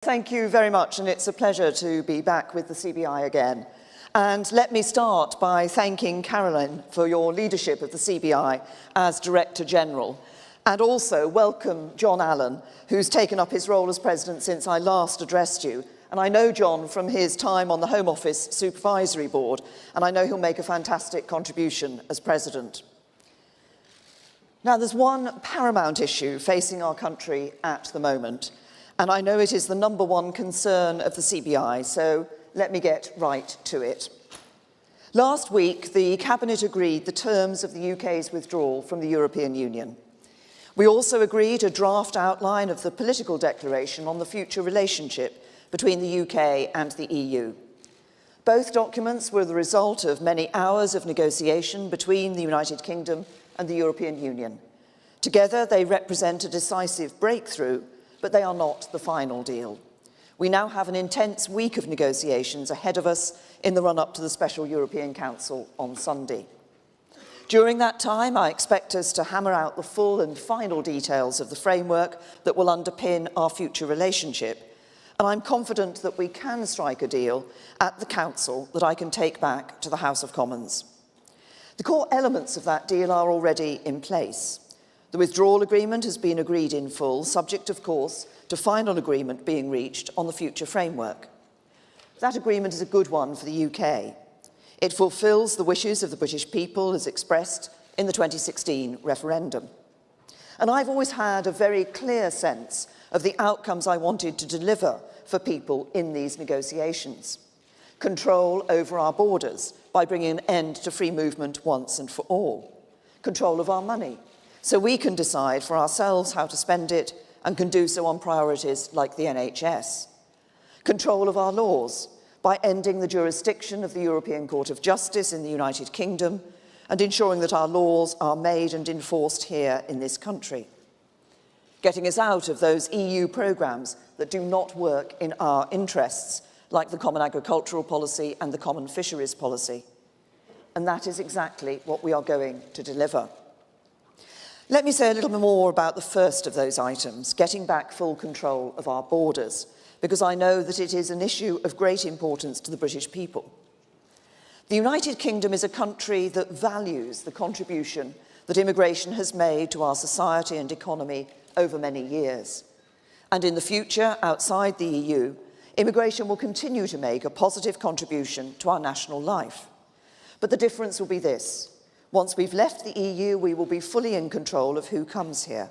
Thank you very much, and it's a pleasure to be back with the CBI again. And let me start by thanking Caroline for your leadership of the CBI as Director General, and also welcome John Allen, who's taken up his role as President since I last addressed you. And I know John from his time on the Home Office Supervisory Board, and I know he'll make a fantastic contribution as President. Now, there's one paramount issue facing our country at the moment, and I know it is the #1 concern of the CBI, so let me get right to it. Last week, the Cabinet agreed the terms of the UK's withdrawal from the European Union. We also agreed a draft outline of the political declaration on the future relationship between the UK and the EU. Both documents were the result of many hours of negotiation between the United Kingdom and the European Union. Together, they represent a decisive breakthrough, but they are not the final deal. We now have an intense week of negotiations ahead of us in the run-up to the Special European Council on Sunday. During that time, I expect us to hammer out the full and final details of the framework that will underpin our future relationship, and I'm confident that we can strike a deal at the Council that I can take back to the House of Commons. The core elements of that deal are already in place. The withdrawal agreement has been agreed in full, subject, of course, to final agreement being reached on the future framework. That agreement is a good one for the UK. It fulfills the wishes of the British people as expressed in the 2016 referendum. And I've always had a very clear sense of the outcomes I wanted to deliver for people in these negotiations. Control over our borders by bringing an end to free movement once and for all. Control of our money, so we can decide for ourselves how to spend it and can do so on priorities like the NHS. Control of our laws by ending the jurisdiction of the European Court of Justice in the United Kingdom and ensuring that our laws are made and enforced here in this country. Getting us out of those EU programmes that do not work in our interests, like the Common Agricultural Policy and the Common Fisheries Policy. And that is exactly what we are going to deliver. Let me say a little bit more about the first of those items, getting back full control of our borders, because I know that it is an issue of great importance to the British people. The United Kingdom is a country that values the contribution that immigration has made to our society and economy over many years. And in the future, outside the EU, immigration will continue to make a positive contribution to our national life. But the difference will be this. Once we've left the EU, we will be fully in control of who comes here.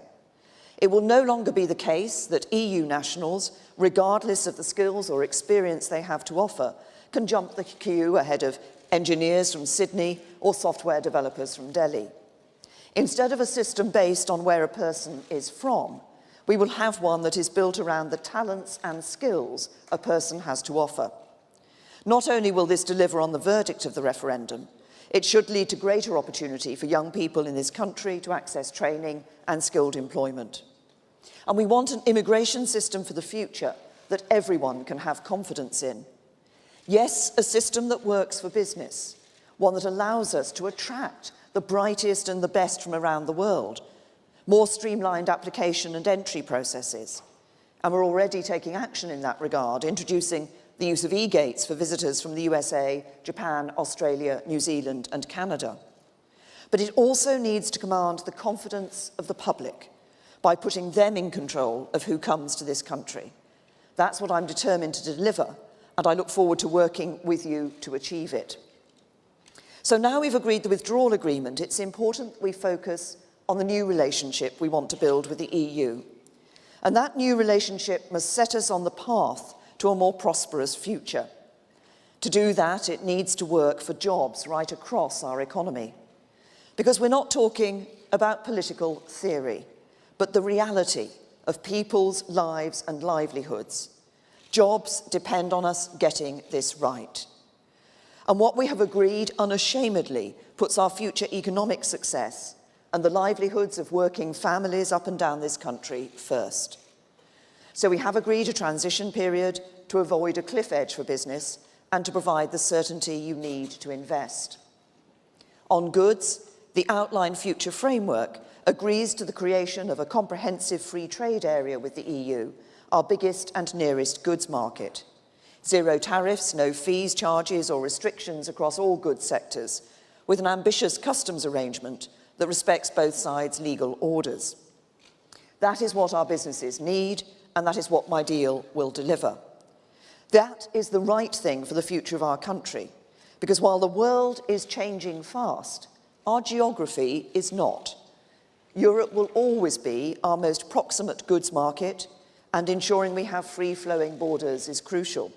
It will no longer be the case that EU nationals, regardless of the skills or experience they have to offer, can jump the queue ahead of engineers from Sydney or software developers from Delhi. Instead of a system based on where a person is from, we will have one that is built around the talents and skills a person has to offer. Not only will this deliver on the verdict of the referendum, it should lead to greater opportunity for young people in this country to access training and skilled employment. And we want an immigration system for the future that everyone can have confidence in. Yes, a system that works for business, one that allows us to attract the brightest and the best from around the world, more streamlined application and entry processes. And we're already taking action in that regard, introducing the use of e-gates for visitors from the USA, Japan, Australia, New Zealand and Canada. But it also needs to command the confidence of the public by putting them in control of who comes to this country. That's what I'm determined to deliver, and I look forward to working with you to achieve it. So now we've agreed the withdrawal agreement, it's important that we focus on the new relationship we want to build with the EU. And that new relationship must set us on the path to a more prosperous future. To do that, it needs to work for jobs right across our economy. Because we're not talking about political theory, but the reality of people's lives and livelihoods. Jobs depend on us getting this right. And what we have agreed unashamedly puts our future economic success and the livelihoods of working families up and down this country first. So we have agreed a transition period to avoid a cliff edge for business and to provide the certainty you need to invest. On goods, the outlined future framework agrees to the creation of a comprehensive free trade area with the EU our biggest and nearest goods market. Zero tariffs, no fees, charges or restrictions across all goods sectors, with an ambitious customs arrangement that respects both sides' legal orders. That is what our businesses need, and that is what my deal will deliver. That is the right thing for the future of our country, because while the world is changing fast, our geography is not. Europe will always be our most proximate goods market, and ensuring we have free-flowing borders is crucial.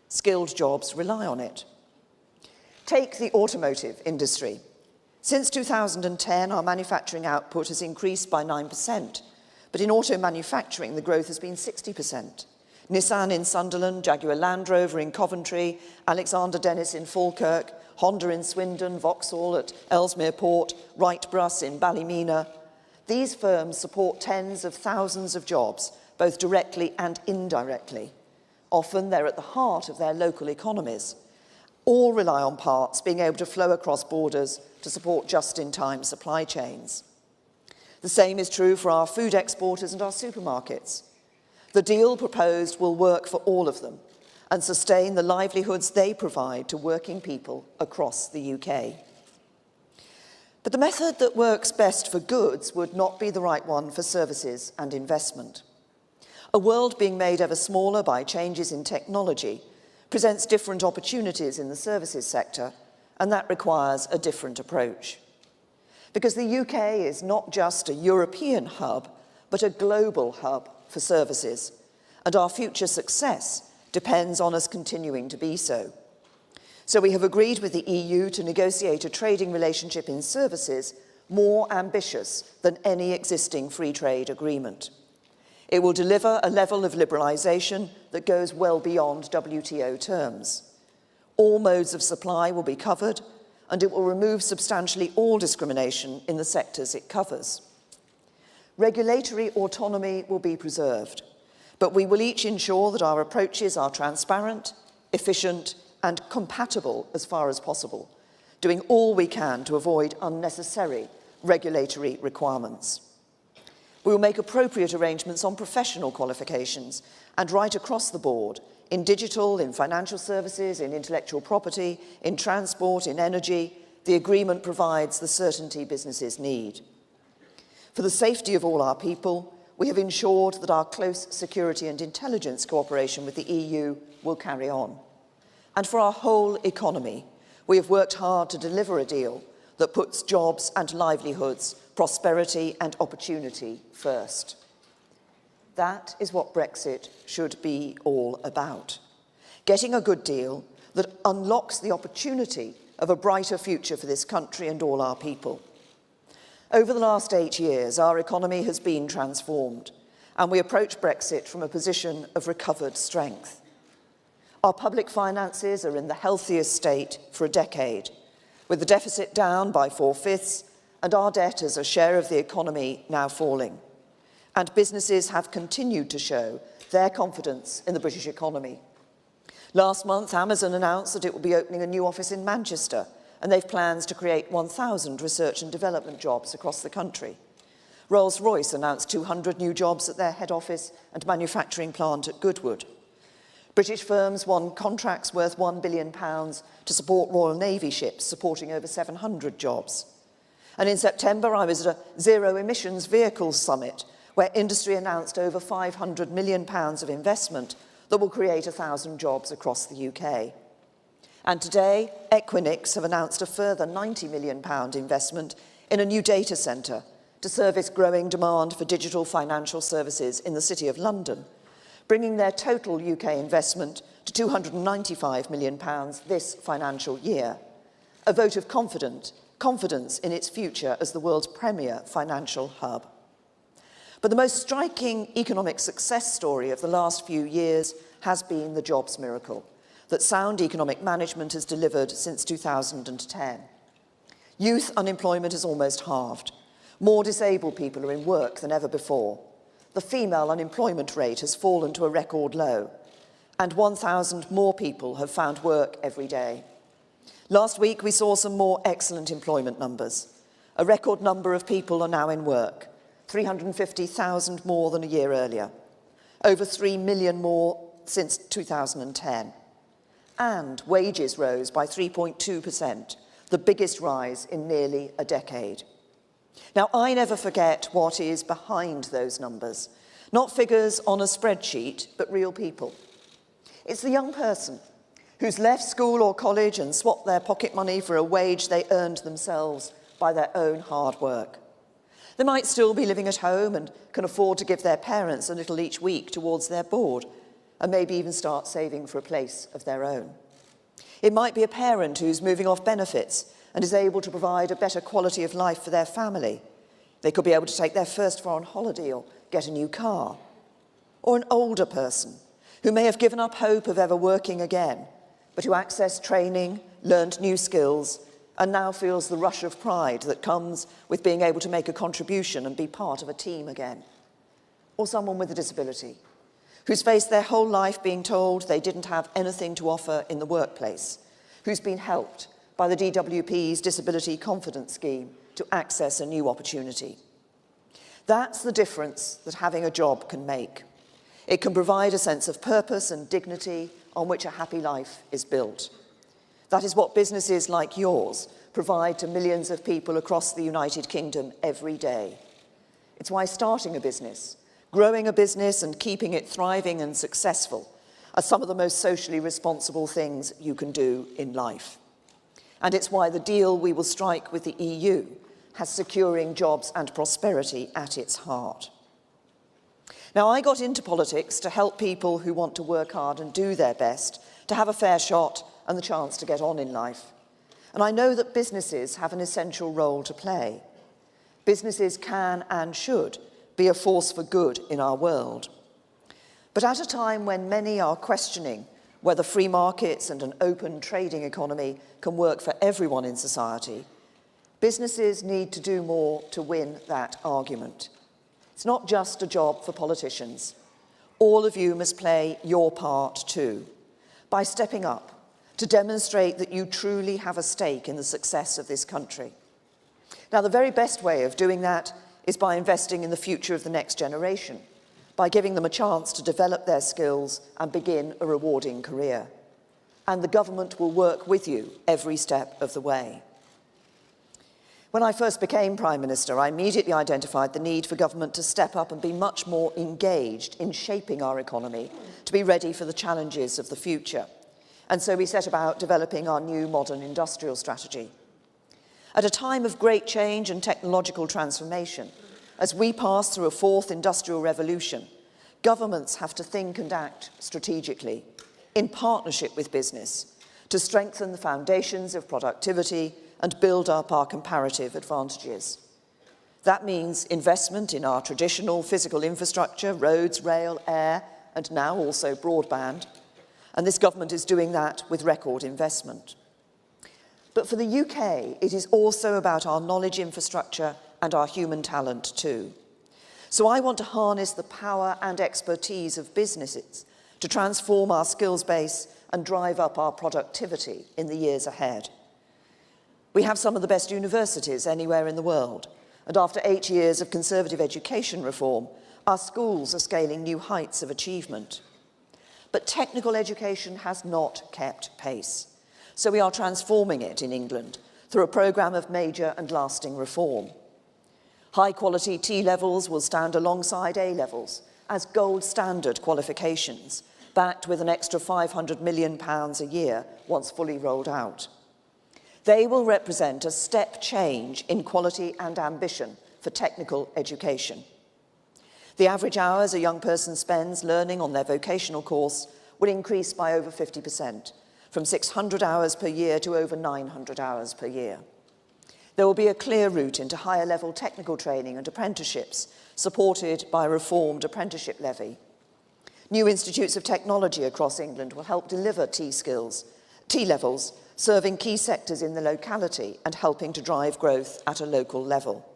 Skilled jobs rely on it. Take the automotive industry. Since 2010, our manufacturing output has increased by 9%, but in auto manufacturing, the growth has been 60%. Nissan in Sunderland, Jaguar Land Rover in Coventry, Alexander Dennis in Falkirk, Honda in Swindon, Vauxhall at Ellesmere Port, Wright Brus in Ballymena. These firms support tens of thousands of jobs, both directly and indirectly. Often they're at the heart of their local economies. All rely on parts being able to flow across borders to support just-in-time supply chains. The same is true for our food exporters and our supermarkets. The deal proposed will work for all of them and sustain the livelihoods they provide to working people across the UK. But the method that works best for goods would not be the right one for services and investment. A world being made ever smaller by changes in technology presents different opportunities in the services sector, and that requires a different approach. Because the UK is not just a European hub, but a global hub for services, and our future success depends on us continuing to be so. So we have agreed with the EU to negotiate a trading relationship in services more ambitious than any existing free trade agreement. It will deliver a level of liberalisation that goes well beyond WTO terms. All modes of supply will be covered, and it will remove substantially all discrimination in the sectors it covers. Regulatory autonomy will be preserved, but we will each ensure that our approaches are transparent, efficient, and compatible as far as possible, doing all we can to avoid unnecessary regulatory requirements. We will make appropriate arrangements on professional qualifications and right across the board, in digital, in financial services, in intellectual property, in transport, in energy. The agreement provides the certainty businesses need. For the safety of all our people, we have ensured that our close security and intelligence cooperation with the EU will carry on. And for our whole economy, we have worked hard to deliver a deal that puts jobs and livelihoods, prosperity and opportunity first. That is what Brexit should be all about. Getting a good deal that unlocks the opportunity of a brighter future for this country and all our people. Over the last 8 years, our economy has been transformed, and we approach Brexit from a position of recovered strength. Our public finances are in the healthiest state for a decade, with the deficit down by 4/5 and our debt as a share of the economy now falling. And businesses have continued to show their confidence in the British economy. Last month, Amazon announced that it will be opening a new office in Manchester, and they've plans to create 1,000 research and development jobs across the country. Rolls-Royce announced 200 new jobs at their head office and manufacturing plant at Goodwood. British firms won contracts worth £1 billion to support Royal Navy ships, supporting over 700 jobs. And in September, I was at a Zero Emissions Vehicles Summit, where industry announced over £500 million of investment that will create 1,000 jobs across the UK. And today, Equinix have announced a further £90 million investment in a new data centre to service growing demand for digital financial services in the City of London, bringing their total UK investment to £295 million this financial year, a vote of confidence in its future as the world's premier financial hub. But the most striking economic success story of the last few years has been the jobs miracle that sound economic management has delivered since 2010. Youth unemployment has almost halved. More disabled people are in work than ever before. The female unemployment rate has fallen to a record low, and 1,000 more people have found work every day. Last week, we saw some more excellent employment numbers. A record number of people are now in work, 350,000 more than a year earlier. over 3 million more since 2010. And wages rose by 3.2%, the biggest rise in nearly a decade. Now, I never forget what is behind those numbers. Not figures on a spreadsheet, but real people. It's the young person who's left school or college and swapped their pocket money for a wage they earned themselves by their own hard work. They might still be living at home and can afford to give their parents a little each week towards their board, and maybe even start saving for a place of their own. It might be a parent who's moving off benefits and is able to provide a better quality of life for their family. They could be able to take their first foreign holiday or get a new car. Or an older person who may have given up hope of ever working again, but who accessed training, learned new skills, and now feels the rush of pride that comes with being able to make a contribution and be part of a team again. Or someone with a disability who's faced their whole life being told they didn't have anything to offer in the workplace, who's been helped by the DWP's Disability Confidence Scheme to access a new opportunity. That's the difference that having a job can make. It can provide a sense of purpose and dignity on which a happy life is built. That is what businesses like yours provide to millions of people across the United Kingdom every day. It's why starting a business, growing a business and keeping it thriving and successful are some of the most socially responsible things you can do in life. And it's why the deal we will strike with the EU has securing jobs and prosperity at its heart. Now, I got into politics to help people who want to work hard and do their best to have a fair shot and the chance to get on in life. And I know that businesses have an essential role to play. Businesses can and should be a force for good in our world. But at a time when many are questioning whether free markets and an open trading economy can work for everyone in society, businesses need to do more to win that argument. It's not just a job for politicians. All of you must play your part too, by stepping up to demonstrate that you truly have a stake in the success of this country. Now, the very best way of doing that is by investing in the future of the next generation, by giving them a chance to develop their skills and begin a rewarding career. And the government will work with you every step of the way. When I first became Prime Minister, I immediately identified the need for government to step up and be much more engaged in shaping our economy to be ready for the challenges of the future. And so we set about developing our new modern industrial strategy. At a time of great change and technological transformation, as we pass through a fourth industrial revolution, governments have to think and act strategically, in partnership with business, to strengthen the foundations of productivity and build up our comparative advantages. That means investment in our traditional physical infrastructure, roads, rail, air, and now also broadband. And this government is doing that with record investment. But for the UK, it is also about our knowledge infrastructure and our human talent too. So I want to harness the power and expertise of businesses to transform our skills base and drive up our productivity in the years ahead. We have some of the best universities anywhere in the world, and after 8 years of Conservative education reform, our schools are scaling new heights of achievement. But technical education has not kept pace, so we are transforming it in England through a programme of major and lasting reform. High-quality T-levels will stand alongside A-levels as gold standard qualifications, backed with an extra £500 million a year once fully rolled out. They will represent a step change in quality and ambition for technical education. The average hours a young person spends learning on their vocational course will increase by over 50%, from 600 hours per year to over 900 hours per year. There will be a clear route into higher level technical training and apprenticeships, supported by a reformed apprenticeship levy. New institutes of technology across England will help deliver T-levels, serving key sectors in the locality and helping to drive growth at a local level.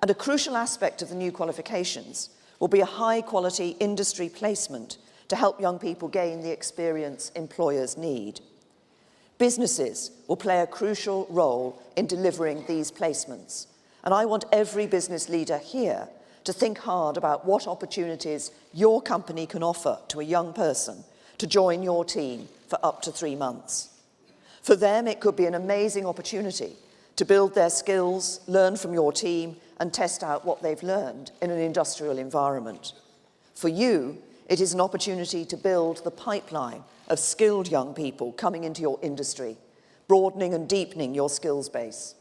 And a crucial aspect of the new qualifications will be a high-quality industry placement to help young people gain the experience employers need. Businesses will play a crucial role in delivering these placements, and I want every business leader here to think hard about what opportunities your company can offer to a young person to join your team for up to 3 months. For them, it could be an amazing opportunity to build their skills, learn from your team, and test out what they've learned in an industrial environment. For you, it is an opportunity to build the pipeline of skilled young people coming into your industry, broadening and deepening your skills base.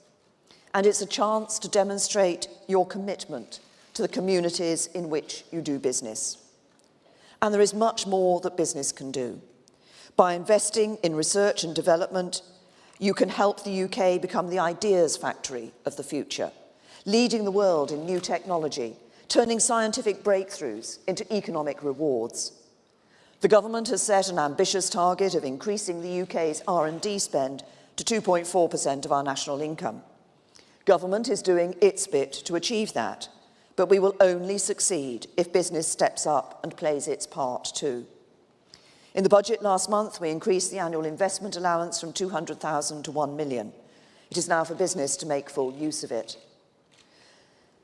And it's a chance to demonstrate your commitment to the communities in which you do business. And there is much more that business can do. By investing in research and development, you can help the UK become the ideas factory of the future, leading the world in new technology, turning scientific breakthroughs into economic rewards. The government has set an ambitious target of increasing the UK's R&D spend to 2.4% of our national income. Government is doing its bit to achieve that, but we will only succeed if business steps up and plays its part too. In the budget last month, we increased the annual investment allowance from 200,000 to 1 million. It is now for business to make full use of it.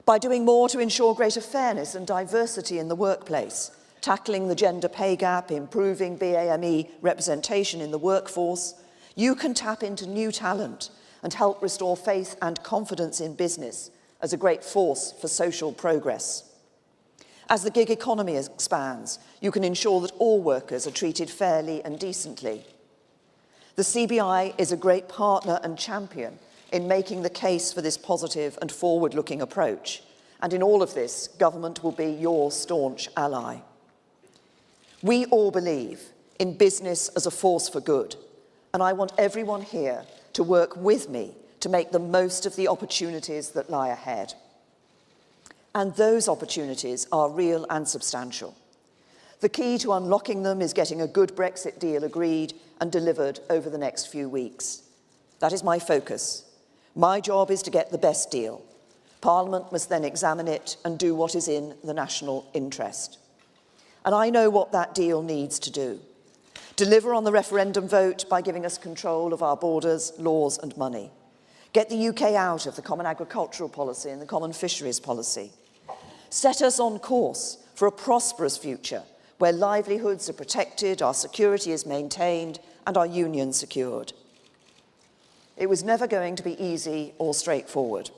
By doing more to ensure greater fairness and diversity in the workplace, tackling the gender pay gap, improving BAME representation in the workforce, you can tap into new talent and help restore faith and confidence in business as a great force for social progress. As the gig economy expands, you can ensure that all workers are treated fairly and decently. The CBI is a great partner and champion in making the case for this positive and forward-looking approach. And in all of this, government will be your staunch ally. We all believe in business as a force for good, and I want everyone here to work with me to make the most of the opportunities that lie ahead. And those opportunities are real and substantial. The key to unlocking them is getting a good Brexit deal agreed and delivered over the next few weeks. That is my focus. My job is to get the best deal. Parliament must then examine it and do what is in the national interest. And I know what that deal needs to do. Deliver on the referendum vote by giving us control of our borders, laws and money. Get the UK out of the common agricultural policy and the common fisheries policy. Set us on course for a prosperous future where livelihoods are protected, our security is maintained and our union secured. It was never going to be easy or straightforward,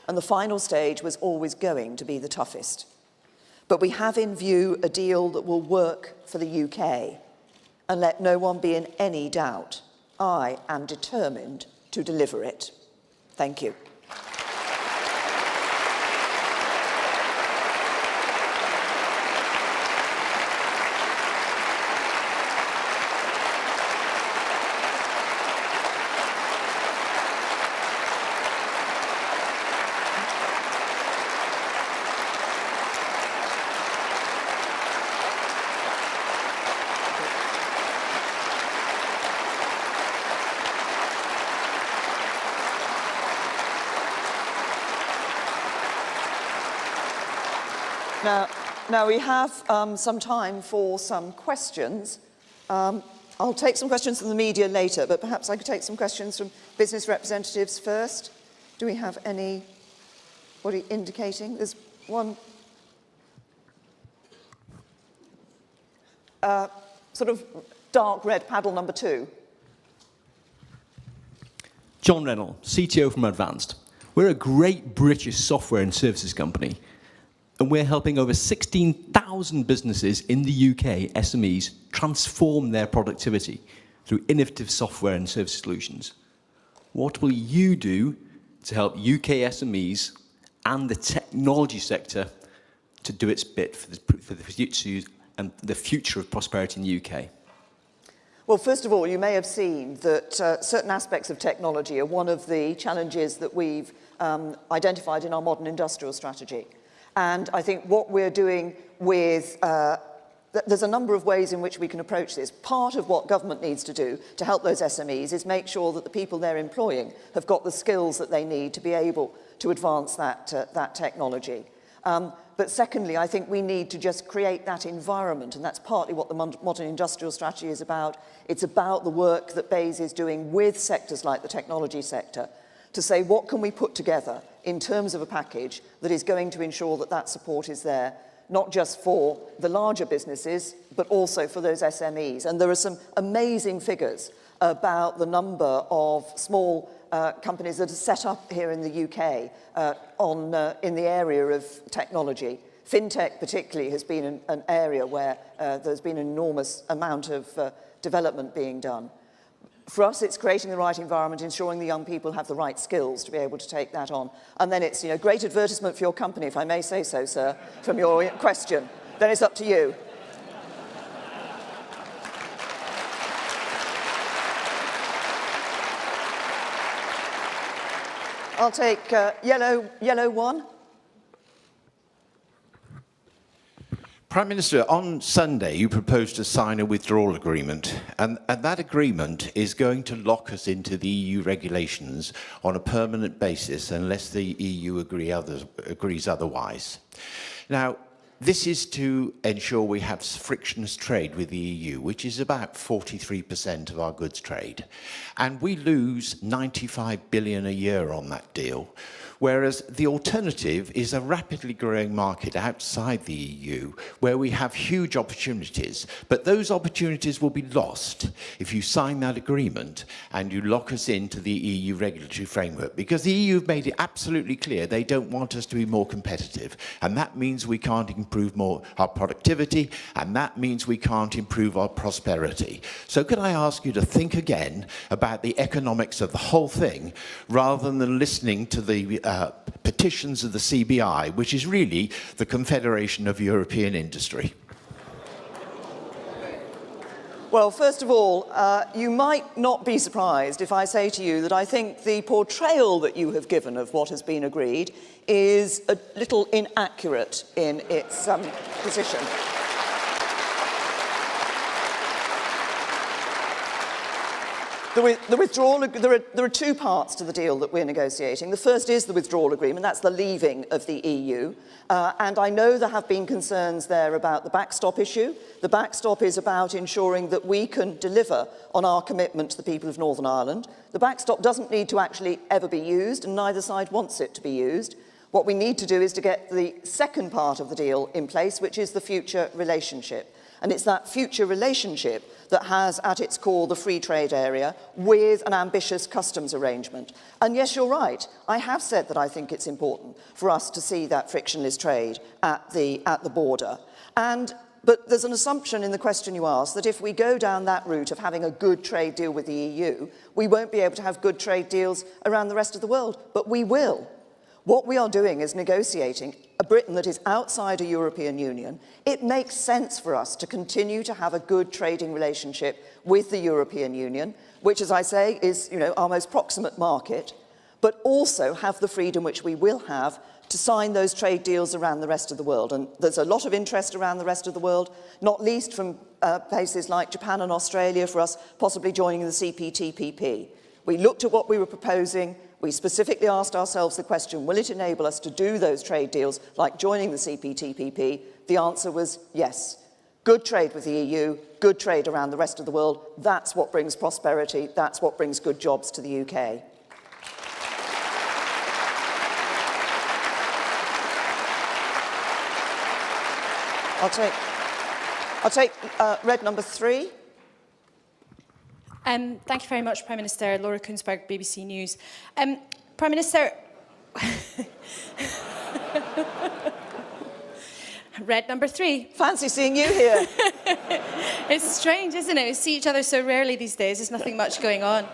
and the final stage was always going to be the toughest. But we have in view a deal that will work for the UK, and let no one be in any doubt, I am determined to deliver it. Thank you. Now we have some time for some questions. I'll take some questions from the media later, but perhaps I could take some questions from business representatives first. Do we have anybody indicating? There's one sort of dark red paddle number 2. John Reynolds, CTO from Advanced. We're a great British software and services company, and we're helping over 16,000 businesses in the UK, SMEs, transform their productivity through innovative software and service solutions. What will you do to help UK SMEs and the technology sector to do its bit for the future and the future of prosperity in the UK? Well, first of all, you may have seen that certain aspects of technology are one of the challenges that we've identified in our modern industrial strategy. And I think what we're doing with, there's a number of ways in which we can approach this. Part of what government needs to do to help those SMEs is make sure that the people they're employing have got the skills that they need to be able to advance that technology. But secondly, I think we need to just create that environment, and that's partly what the modern industrial strategy is about. It's about the work that BEIS is doing with sectors like the technology sector to say, what can we put together in terms of a package that is going to ensure that that support is there, not just for the larger businesses, but also for those SMEs. And there are some amazing figures about the number of small companies that are set up here in the UK in the area of technology. Fintech particularly has been an area where there's been an enormous amount of development being done. For us, it's creating the right environment, ensuring the young people have the right skills to be able to take that on. And then it's, great advertisement for your company, if I may say so, sir, from your question. Then it's up to you. I'll take yellow one. Prime Minister, on Sunday you proposed to sign a withdrawal agreement, and that agreement is going to lock us into the EU regulations on a permanent basis unless the EU agrees otherwise. Now, this is to ensure we have frictionless trade with the EU, which is about 43% of our goods trade. And we lose 95 billion a year on that deal, whereas the alternative is a rapidly growing market outside the EU where we have huge opportunities. But those opportunities will be lost if you sign that agreement and you lock us into the EU regulatory framework, because the EU have made it absolutely clear they don't want us to be more competitive. And that means we can't improve our productivity, and that means we can't improve our prosperity. So could I ask you to think again about the economics of the whole thing, rather than listening to the petitions of the CBI, which is really the Confederation of European Industry? Well, first of all, you might not be surprised if I say to you that I think the portrayal that you have given of what has been agreed is a little inaccurate in its position. The withdrawal, there are two parts to the deal that we're negotiating. The first is the withdrawal agreement, that's the leaving of the EU. And I know there have been concerns there about the backstop issue. The backstop is about ensuring that we can deliver on our commitment to the people of Northern Ireland. The backstop doesn't need to actually ever be used, and neither side wants it to be used. What we need to do is to get the second part of the deal in place, which is the future relationship. And it's that future relationship that has at its core the free trade area with an ambitious customs arrangement. And yes, you're right, I have said that I think it's important for us to see that frictionless trade at the border. But there's an assumption in the question you asked that if we go down that route of having a good trade deal with the EU, we won't be able to have good trade deals around the rest of the world. But we will. What we are doing is negotiating a Britain that is outside a European Union. It makes sense for us to continue to have a good trading relationship with the European Union, which, as I say, is our most proximate market, but also have the freedom which we will have to sign those trade deals around the rest of the world. And there's a lot of interest around the rest of the world, not least from places like Japan and Australia, for us possibly joining the CPTPP. We looked at what we were proposing. We specifically asked ourselves the question, will it enable us to do those trade deals like joining the CPTPP? The answer was yes. Good trade with the EU, good trade around the rest of the world. That's what brings prosperity. That's what brings good jobs to the UK. I'll take red number 3. Thank you very much, Prime Minister. Laura Kunsberg, BBC News. Prime Minister, red number 3. Fancy seeing you here. It's strange, isn't it? We see each other so rarely these days. There's nothing much going on.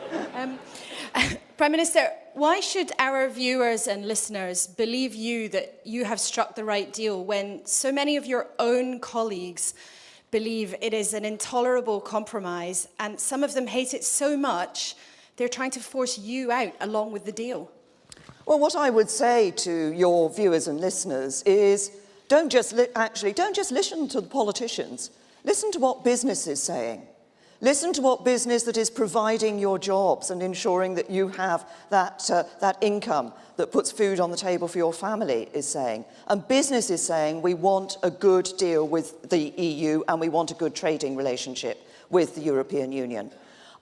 Prime Minister, why should our viewers and listeners believe you that you have struck the right deal when so many of your own colleagues believe it is an intolerable compromise, and some of them hate it so much they're trying to force you out along with the deal? Well, what I would say to your viewers and listeners is don't just listen to the politicians. Listen to what business is saying. Listen to what business that is providing your jobs and ensuring that you have that income that puts food on the table for your family is saying. And business is saying we want a good deal with the EU and we want a good trading relationship with the European Union.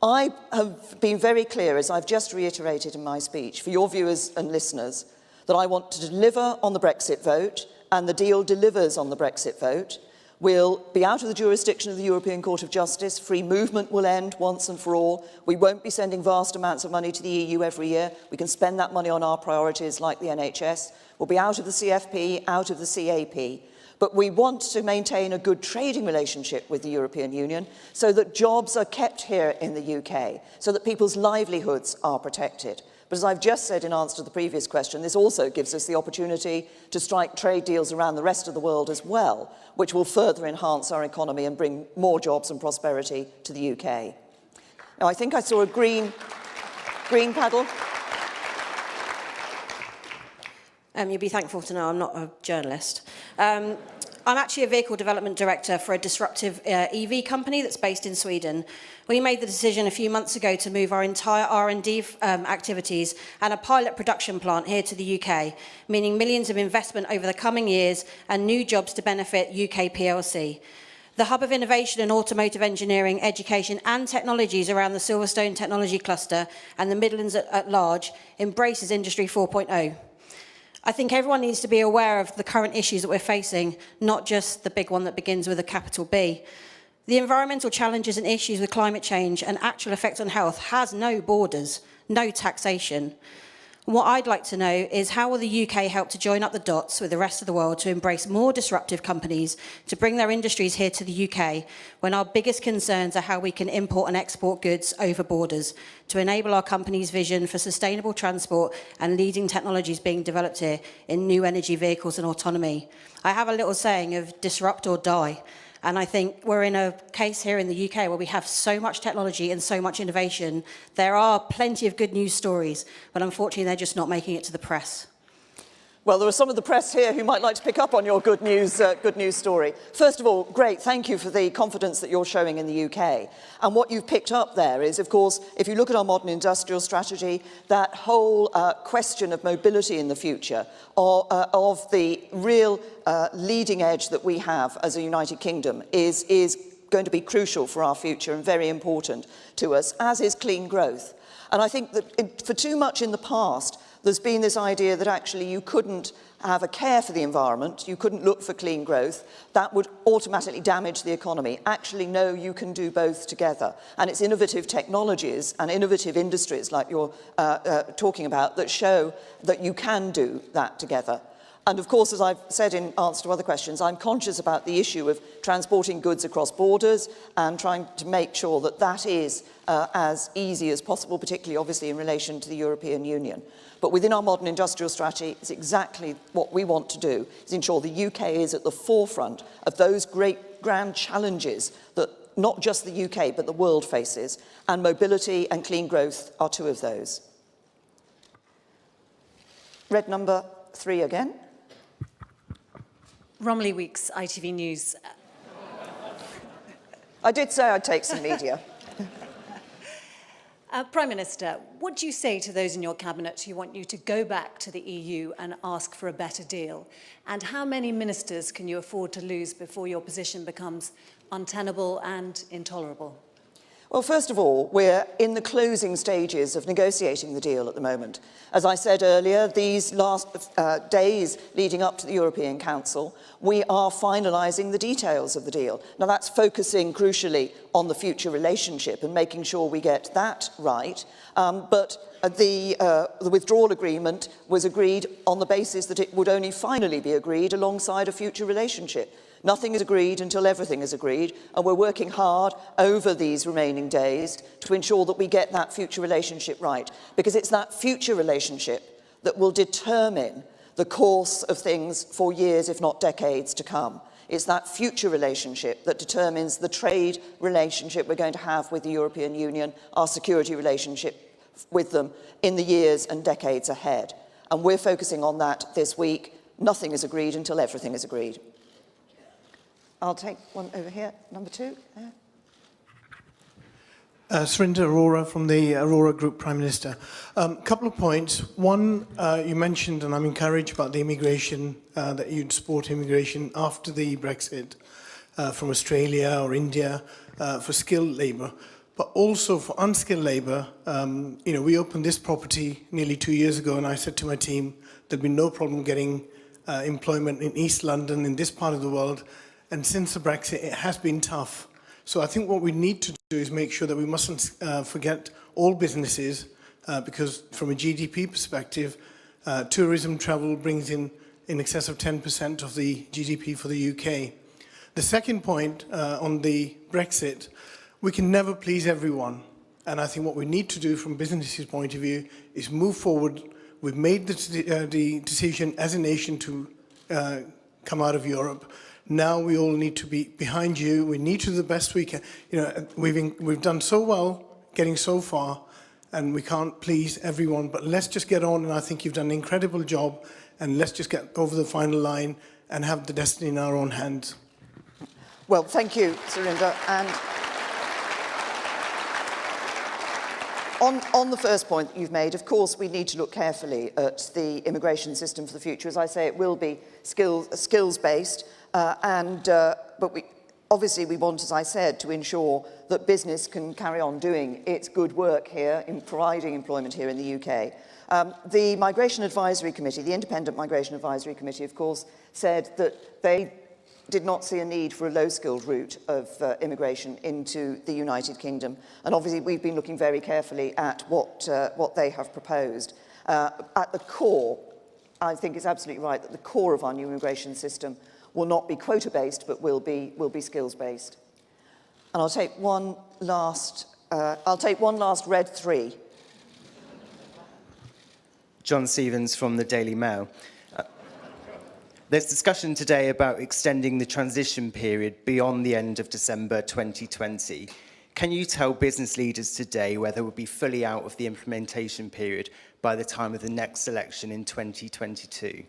I have been very clear, as I've just reiterated in my speech, for your viewers and listeners, that I want to deliver on the Brexit vote, and the deal delivers on the Brexit vote. We'll be out of the jurisdiction of the European Court of Justice. Free movement will end once and for all. We won't be sending vast amounts of money to the EU every year. We can spend that money on our priorities like the NHS. We'll be out of the CFP, out of the CAP. But we want to maintain a good trading relationship with the European Union so that jobs are kept here in the UK, so that people's livelihoods are protected. But as I've just said in answer to the previous question, this also gives us the opportunity to strike trade deals around the rest of the world as well, which will further enhance our economy and bring more jobs and prosperity to the UK. Now, I think I saw a green paddle. You'll be thankful to know I'm not a journalist. I'm actually a vehicle development director for a disruptive EV company that's based in Sweden. We made the decision a few months ago to move our entire R&D activities and a pilot production plant here to the UK, meaning millions of investment over the coming years and new jobs to benefit UK PLC. The hub of innovation in automotive engineering, education and technologies around the Silverstone Technology Cluster and the Midlands at large embraces Industry 4.0. I think everyone needs to be aware of the current issues that we're facing, not just the big one that begins with a capital B. The environmental challenges and issues with climate change and actual effects on health has no borders, no taxation. What I'd like to know is how will the UK help to join up the dots with the rest of the world to embrace more disruptive companies to bring their industries here to the UK when our biggest concerns are how we can import and export goods over borders to enable our company's vision for sustainable transport and leading technologies being developed here in new energy vehicles and autonomy. I have a little saying of disrupt or die. And I think we're in a case here in the UK where we have so much technology and so much innovation. There are plenty of good news stories, but unfortunately they're just not making it to the press. Well, there are some of the press here who might like to pick up on your good news story. First of all, great, thank you for the confidence that you're showing in the UK. And what you've picked up there is, of course, if you look at our modern industrial strategy, that whole question of mobility in the future, of the real leading edge that we have as a United Kingdom is going to be crucial for our future and very important to us, as is clean growth. And I think that for too much in the past, there's been this idea that actually you couldn't have a care for the environment, you couldn't look for clean growth, that would automatically damage the economy. Actually, no, you can do both together. And it's innovative technologies and innovative industries like you're talking about that show that you can do that together. And of course, as I've said in answer to other questions, I'm conscious about the issue of transporting goods across borders and trying to make sure that that is as easy as possible, particularly obviously in relation to the European Union. But within our modern industrial strategy, it's exactly what we want to do, is ensure the UK is at the forefront of those great grand challenges that not just the UK but the world faces, and mobility and clean growth are two of those. Red number 3 again. Romilly Weeks, ITV News. I did say I'd take some media. Prime Minister, what do you say to those in your cabinet who want you to go back to the EU and ask for a better deal? And how many ministers can you afford to lose before your position becomes untenable and intolerable? Well, first of all, we're in the closing stages of negotiating the deal at the moment. As I said earlier, these last days leading up to the European Council, we are finalising the details of the deal. Now, that's focusing crucially on the future relationship and making sure we get that right. But the withdrawal agreement was agreed on the basis that it would only finally be agreed alongside a future relationship. Nothing is agreed until everything is agreed, and we're working hard over these remaining days to ensure that we get that future relationship right, because it's that future relationship that will determine the course of things for years, if not decades, to come. It's that future relationship that determines the trade relationship we're going to have with the European Union, our security relationship with them in the years and decades ahead. And we're focusing on that this week. Nothing is agreed until everything is agreed. I'll take one over here, number 2. There. Surinder Arora from the Aurora Group, Prime Minister. Couple of points. One, you mentioned, and I'm encouraged about the immigration, that you'd support immigration after the Brexit from Australia or India for skilled labour. but also for unskilled labour. You know, we opened this property nearly 2 years ago, and I said to my team, there'd be no problem getting employment in East London, in this part of the world. And since the Brexit, it has been tough. So I think what we need to do is make sure that we mustn't forget all businesses, because from a GDP perspective, tourism travel brings in excess of 10% of the GDP for the UK. The second point on the Brexit, we can never please everyone. And I think what we need to do from businesses' point of view is move forward. We've made the decision as a nation to come out of Europe. Now we all need to be behind you. We need to do the best we can. You know, we've done so well, getting so far, and we can't please everyone. But let's just get on, and I think you've done an incredible job. And let's just get over the final line and have the destiny in our own hands. Well, thank you, Surinder. And on the first point that you've made, of course, we need to look carefully at the immigration system for the future. As I say, it will be skills-based. But obviously we want, as I said, to ensure that business can carry on doing its good work here in providing employment here in the UK. The Migration Advisory Committee, the Independent Migration Advisory Committee, of course, said that they did not see a need for a low-skilled route of immigration into the United Kingdom. And obviously we've been looking very carefully at what they have proposed. At the core, I think it's absolutely right that the core of our new immigration system will not be quota-based, but will be skills-based. And I'll take one last red 3. John Stevens from the Daily Mail. There's discussion today about extending the transition period beyond the end of December 2020. Can you tell business leaders today whether we'll be fully out of the implementation period by the time of the next election in 2022?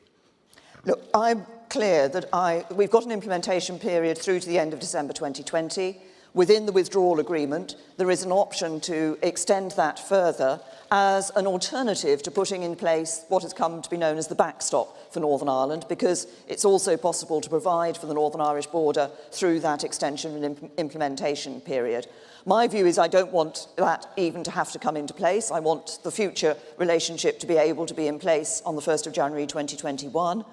Look, I'm clear that we've got an implementation period through to the end of December 2020. Within the withdrawal agreement, there is an option to extend that further as an alternative to putting in place what has come to be known as the backstop for Northern Ireland, because it's also possible to provide for the Northern Irish border through that extension and implementation period. My view is I don't want that even to have to come into place. I want the future relationship to be able to be in place on the 1st of January 2021.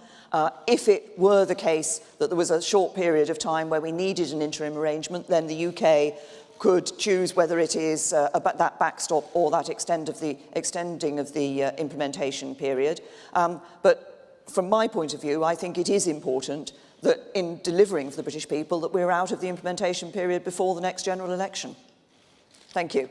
If it were the case that there was a short period of time where we needed an interim arrangement, then the UK could choose whether it is about that backstop or that extending of the implementation period. But from my point of view, I think it is important that in delivering for the British people that we're out of the implementation period before the next general election. Thank you.